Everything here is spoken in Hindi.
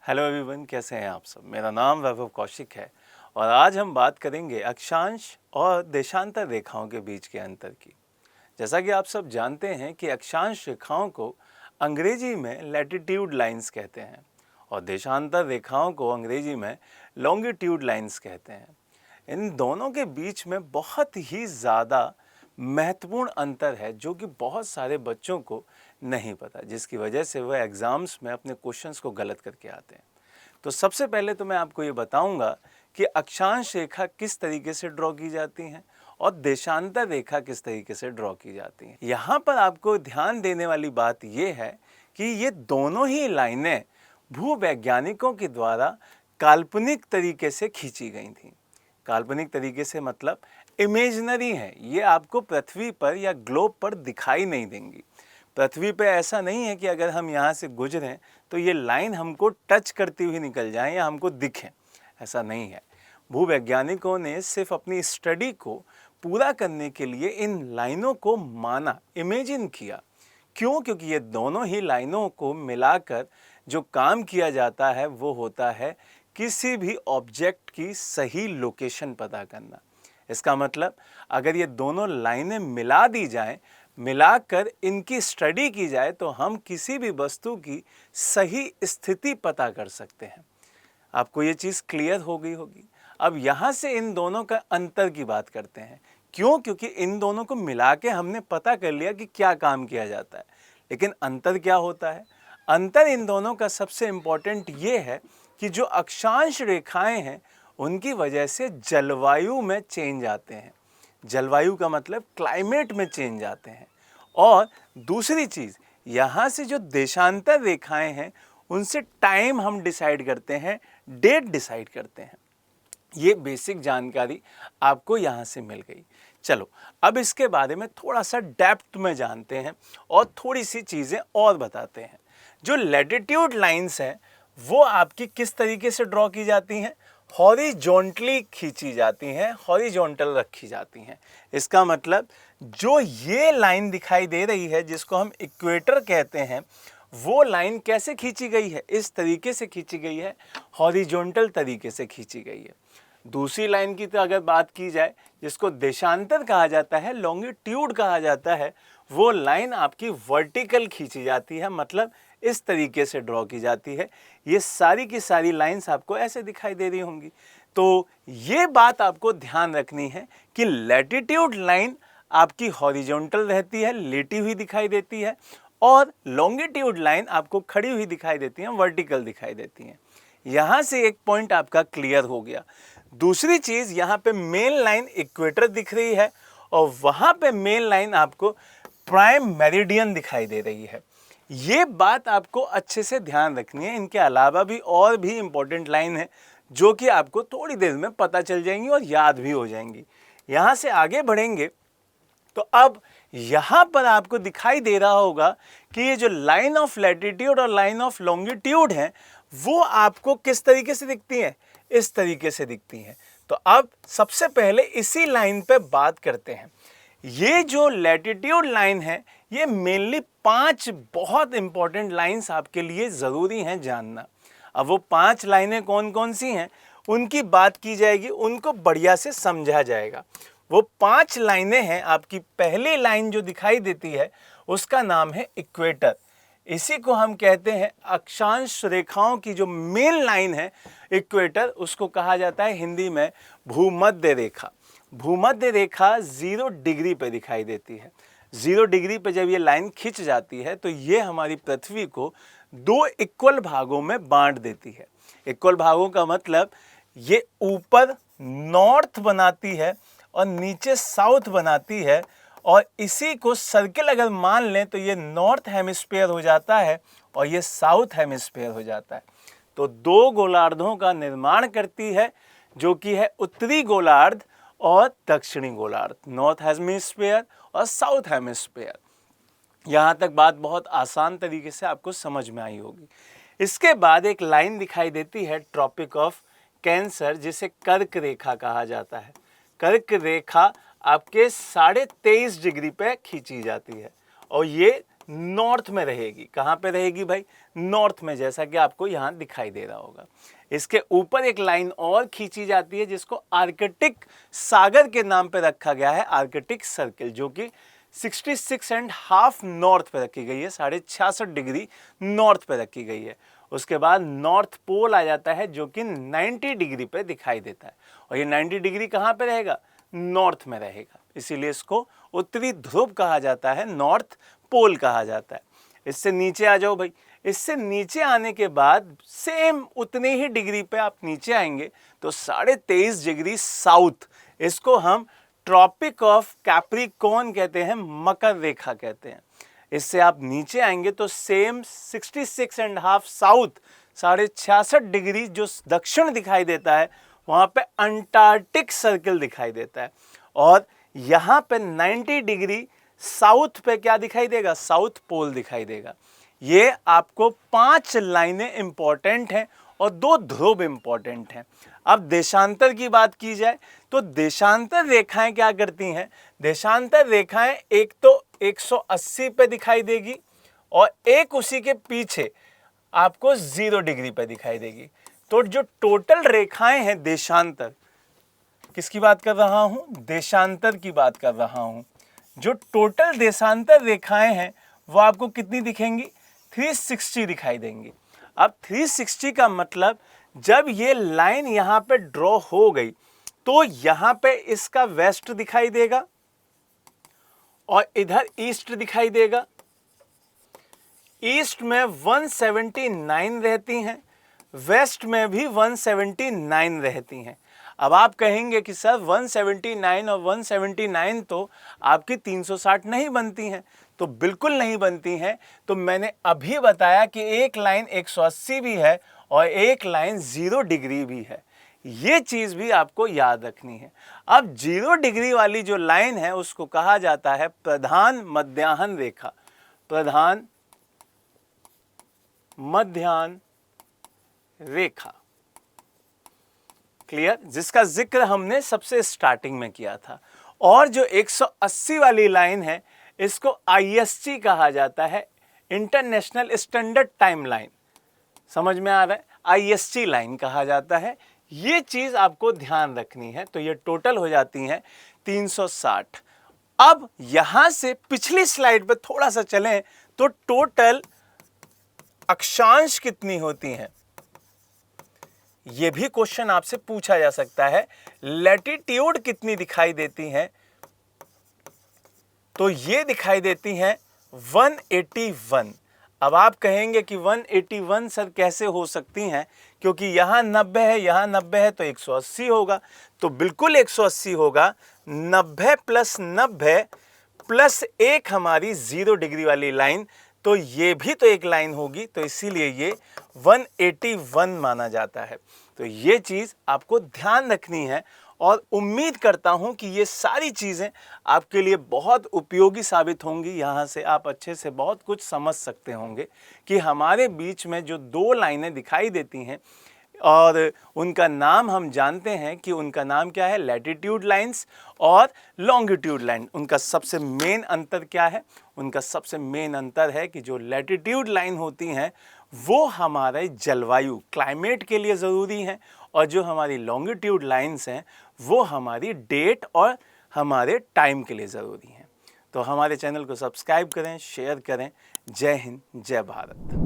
हेलो एवरीवन, कैसे हैं आप सब। मेरा नाम वैभव कौशिक है और आज हम बात करेंगे अक्षांश और देशांतर रेखाओं के बीच के अंतर की। जैसा कि आप सब जानते हैं कि अक्षांश रेखाओं को अंग्रेजी में लैटिट्यूड लाइंस कहते हैं और देशांतर रेखाओं को अंग्रेजी में लॉन्गिट्यूड लाइंस कहते हैं। इन दोनों के बीच में बहुत ही ज़्यादा महत्वपूर्ण अंतर है जो कि बहुत सारे बच्चों को नहीं पता, जिसकी वजह से वह एग्ज़ाम्स में अपने क्वेश्चंस को गलत करके आते हैं। तो सबसे पहले तो मैं आपको ये बताऊंगा कि अक्षांश रेखा किस तरीके से ड्रॉ की जाती हैं और देशांतर रेखा किस तरीके से ड्रॉ की जाती हैं। यहाँ पर आपको ध्यान देने वाली बात ये है कि ये दोनों ही लाइनें भूवैज्ञानिकों के द्वारा काल्पनिक तरीके से खींची गई थीं। काल्पनिक तरीके से मतलब इमेजिनरी है, ये आपको पृथ्वी पर या ग्लोब पर दिखाई नहीं देंगी। पृथ्वी पे ऐसा नहीं है कि अगर हम यहाँ से गुजरें तो ये लाइन हमको टच करती हुई निकल जाए या हमको दिखें, ऐसा नहीं है। भूवैज्ञानिकों ने सिर्फ अपनी स्टडी को पूरा करने के लिए इन लाइनों को माना, इमेजिन किया। क्यों? क्योंकि ये दोनों ही लाइनों को मिलाकर जो काम किया जाता है वो होता है किसी भी ऑब्जेक्ट की सही लोकेशन पता करना। इसका मतलब अगर ये दोनों लाइनें मिला दी जाएं, मिलाकर इनकी स्टडी की जाए तो हम किसी भी वस्तु की सही स्थिति पता कर सकते हैं। आपको ये चीज़ क्लियर हो गई होगी। अब यहाँ से इन दोनों का अंतर की बात करते हैं। क्यों? क्योंकि इन दोनों को मिला के हमने पता कर लिया कि क्या काम किया जाता है, लेकिन अंतर क्या होता है? अंतर इन दोनों का सबसे इम्पोर्टेंट ये है कि जो अक्षांश रेखाएं हैं उनकी वजह से जलवायु में चेंज आते हैं। जलवायु का मतलब क्लाइमेट में चेंज आते हैं। और दूसरी चीज़, यहाँ से जो देशांतर रेखाएं हैं उनसे टाइम हम डिसाइड करते हैं, डेट डिसाइड करते हैं। ये बेसिक जानकारी आपको यहाँ से मिल गई। चलो अब इसके बारे में थोड़ा सा डेप्थ में जानते हैं और थोड़ी सी चीज़ें और बताते हैं। जो लैटिट्यूड लाइंस हैं वो आपकी किस तरीके से ड्रॉ की जाती हैं? हॉरिजॉन्टली खींची जाती हैं, हॉरिजॉन्टल रखी जाती हैं। इसका मतलब जो ये लाइन दिखाई दे रही है जिसको हम इक्वेटर कहते हैं, वो लाइन कैसे खींची गई है? इस तरीके से खींची गई है, हॉरिजॉन्टल तरीके से खींची गई है। दूसरी लाइन की तो अगर बात की जाए जिसको देशांतर कहा जाता है, लॉन्गिट्यूड कहा जाता है, वो लाइन आपकी वर्टिकल खींची जाती है, मतलब इस तरीके से ड्रॉ की जाती है। ये सारी की सारी लाइंस आपको ऐसे दिखाई दे रही होंगी। तो ये बात आपको ध्यान रखनी है कि लैटिट्यूड लाइन आपकी हॉरिजॉन्टल रहती है, लेटी हुई दिखाई देती है, और लॉन्गिट्यूड लाइन आपको खड़ी हुई दिखाई देती है, वर्टिकल दिखाई देती हैं। यहाँ से एक पॉइंट आपका क्लियर हो गया। दूसरी चीज़, यहाँ पे मेन लाइन इक्वेटर दिख रही है और वहाँ पे मेन लाइन आपको प्राइम मेरिडियन दिखाई दे रही है। ये बात आपको अच्छे से ध्यान रखनी है। इनके अलावा भी और भी इम्पोर्टेंट लाइन है जो कि आपको थोड़ी देर में पता चल जाएंगी और याद भी हो जाएंगी। यहाँ से आगे बढ़ेंगे तो अब यहाँ पर आपको दिखाई दे रहा होगा कि ये जो लाइन ऑफ लैटिट्यूड और लाइन ऑफ लॉन्गिट्यूड है वो आपको किस तरीके से दिखती हैं? इस तरीके से दिखती हैं। तो अब सबसे पहले इसी लाइन पे बात करते हैं। ये जो लैटिट्यूड लाइन है ये मेनली 5 बहुत इंपॉर्टेंट लाइंस आपके लिए ज़रूरी हैं जानना। अब वो 5 लाइनें कौन कौन सी हैं उनकी बात की जाएगी, उनको बढ़िया से समझा जाएगा। वो 5 लाइनें हैं। आपकी पहली लाइन जो दिखाई देती है उसका नाम है इक्वेटर। इसी को हम कहते हैं अक्षांश रेखाओं की जो मेन लाइन है इक्वेटर, उसको कहा जाता है हिंदी में भूमध्य रेखा। भूमध्य रेखा 0 डिग्री पे दिखाई देती है। 0 डिग्री पे जब ये लाइन खिंच जाती है तो ये हमारी पृथ्वी को 2 इक्वल भागों में बांट देती है। इक्वल भागों का मतलब ये ऊपर नॉर्थ बनाती है और नीचे साउथ बनाती है, और इसी को सर्किल अगर मान लें तो ये नॉर्थ हेमिस्फीयर हो जाता है और ये साउथ हेमिस्फीयर हो जाता है। तो 2 गोलार्धों का निर्माण करती है जो कि है उत्तरी गोलार्ध और दक्षिणी गोलार्ध, नॉर्थ हेमिस्फीयर और साउथ हेमिस्फीयर। यहाँ तक बात बहुत आसान तरीके से आपको समझ में आई होगी। इसके बाद एक लाइन दिखाई देती है ट्रॉपिक ऑफ कैंसर, जिसे कर्क रेखा कहा जाता है। कर्क रेखा आपके 23.5 डिग्री पे खींची जाती है और ये नॉर्थ में रहेगी। कहाँ पे रहेगी भाई? नॉर्थ में, जैसा कि आपको यहाँ दिखाई दे रहा होगा। इसके ऊपर एक लाइन और खींची जाती है जिसको आर्कटिक सागर के नाम पे रखा गया है, आर्कटिक सर्किल, जो कि 66.5 नॉर्थ पे रखी गई है, 66.5 डिग्री नॉर्थ पे रखी गई है। उसके बाद नॉर्थ पोल आ जाता है जो कि 90 डिग्री पे दिखाई देता है, और ये 90 डिग्री कहाँ पे रहेगा? नॉर्थ में रहेगा, इसीलिए इसको उत्तरी ध्रुव कहा जाता है, नॉर्थ पोल कहा जाता है। इससे नीचे आ जाओ भाई। इससे नीचे आने के बाद सेम उतने ही डिग्री पे आप नीचे आएंगे तो 23.5 डिग्री साउथ, इसको हम ट्रॉपिक ऑफ कैप्रिकॉर्न कहते हैं, मकर रेखा कहते हैं। इससे आप नीचे आएंगे तो सेम 66.5 साउथ, 66.5 डिग्री जो दक्षिण दिखाई देता है, वहाँ पे अंटार्कटिक सर्किल दिखाई देता है। और यहाँ पे 90 डिग्री साउथ पे क्या दिखाई देगा? साउथ पोल दिखाई देगा। ये आपको 5 लाइनें इंपॉर्टेंट हैं और 2 ध्रुव इंपॉर्टेंट हैं। अब देशांतर की बात की जाए तो देशांतर रेखाएं क्या करती हैं? देशांतर रेखाएं एक तो 180 पे दिखाई देगी और एक उसी के पीछे आपको 0 डिग्री पे दिखाई देगी। तो जो टोटल रेखाएं हैं देशांतर, किसकी बात कर रहा हूं? देशांतर की बात कर रहा हूं। जो टोटल देशांतर रेखाएं हैं वो आपको कितनी दिखेंगी? 360 दिखाई देंगी। अब 360 का मतलब जब ये लाइन यहाँ पे ड्रॉ हो गई तो यहाँ पे इसका वेस्ट दिखाई देगा और इधर ईस्ट दिखाई देगा। ईस्ट में 179 रहती हैं, वेस्ट में भी 179 रहती हैं। अब आप कहेंगे कि सर 179 और 179 तो आपकी 360 नहीं बनती हैं। तो बिल्कुल नहीं बनती हैं। तो मैंने अभी बताया कि एक लाइन 180 भी है और एक लाइन 0 डिग्री भी है। ये चीज़ भी आपको याद रखनी है। अब 0 डिग्री वाली जो लाइन है उसको कहा जाता है प्रधान मध्याह्न रेखा, प्रधान मध्याह्न रेखा। क्लियर? जिसका जिक्र हमने सबसे स्टार्टिंग में किया था। और जो 180 वाली लाइन है इसको IST कहा जाता है, इंटरनेशनल स्टैंडर्ड टाइम लाइन। समझ में आ रहा है? IST लाइन कहा जाता है। ये चीज आपको ध्यान रखनी है। तो ये टोटल हो जाती हैं 360। अब यहां से पिछली स्लाइड पे थोड़ा सा चलें तो टोटल अक्षांश कितनी होती हैं? यह भी क्वेश्चन आपसे पूछा जा सकता है। लैटिट्यूड कितनी दिखाई देती हैं? तो ये दिखाई देती हैं 181। अब आप कहेंगे कि 181 सर कैसे हो सकती हैं, क्योंकि यहाँ 90 है, यहाँ 90 है, तो 180 होगा। तो बिल्कुल 180 होगा। 90 प्लस 90 प्लस एक हमारी 0 डिग्री वाली लाइन, तो ये भी तो एक लाइन होगी। तो इसीलिए ये 181 माना जाता है। तो ये चीज़ आपको ध्यान रखनी है और उम्मीद करता हूं कि ये सारी चीज़ें आपके लिए बहुत उपयोगी साबित होंगी। यहाँ से आप अच्छे से बहुत कुछ समझ सकते होंगे कि हमारे बीच में जो 2 लाइनें दिखाई देती हैं और उनका नाम हम जानते हैं कि उनका नाम क्या है? लैटिट्यूड लाइंस और लॉन्गिट्यूड लाइन। उनका सबसे मेन अंतर क्या है? उनका सबसे मेन अंतर है कि जो लैटिट्यूड लाइन होती हैं वो हमारे जलवायु क्लाइमेट के लिए ज़रूरी हैं, और जो हमारी लॉन्गिट्यूड लाइंस हैं वो हमारी डेट और हमारे टाइम के लिए ज़रूरी हैं। तो हमारे चैनल को सब्सक्राइब करें, शेयर करें। जय हिंद, जय भारत।